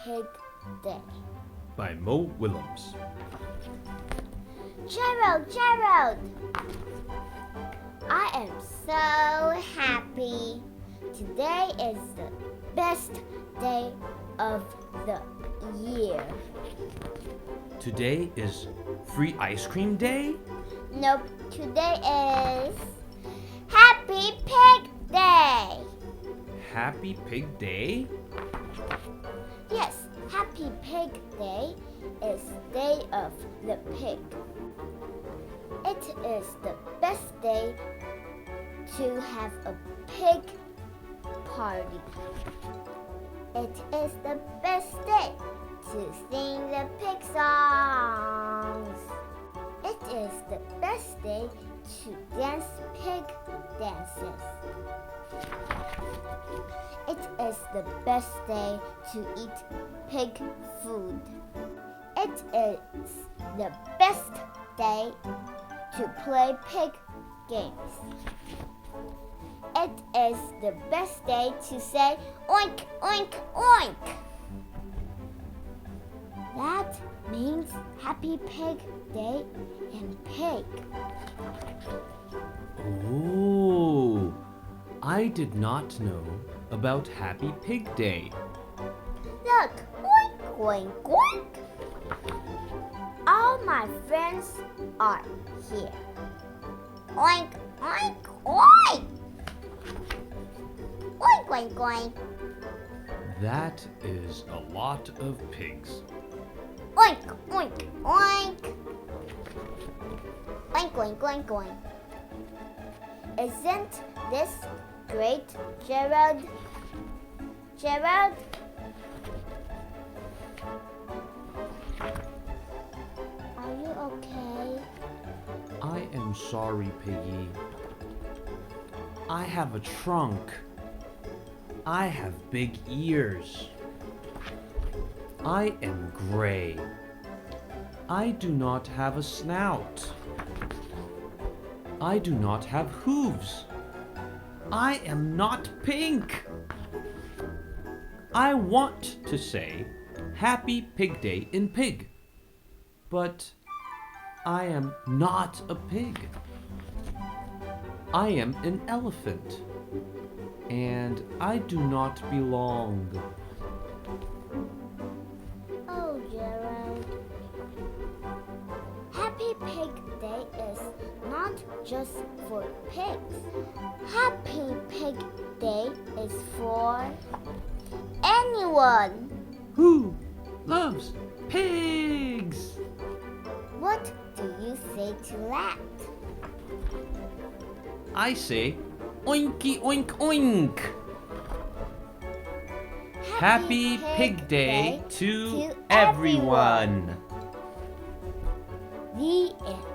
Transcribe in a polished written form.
Pig Day by Mo Willems. Gerald! I am so happy. Today is the best day of the year. Today is Free Ice Cream Day? Nope, today is Happy Pig Day. Happy Pig Day? Yes, Happy Pig Day is Day of the Pig. It is the best day to have a pig party. It is the best day to sing the pig songs. It is the best day to dance pig dances. It is the best day to eat pig food. It is the best day to play pig games. It is the best day to say oink, oink, oink. That means Happy Pig Day in pig. Oh, I did not know about Happy Pig Day. Look, oink, oink, oink. All my friends are here. Oink, oink, oink. Oink, oink, oink. That is a lot of pigs. Oink, oink, oink. Oink, oink, oink, oink. Isn't this great, Gerald? Gerald? Are you okay? I am sorry, Piggy. I have a trunk. I have big ears. I am gray. I do not have a snout. I do not have hooves. I am not pink. I want to say Happy Pig Day in pig, but I am not a pig. I am an elephant, and I do not belong. Oh, Gerald. Happy Pig Day is not just for pigs. Happy Pig Day is for anyone. Who loves pigs? What do you say to that? I say oinky oink oink. Happy Pig Day to everyone. The end.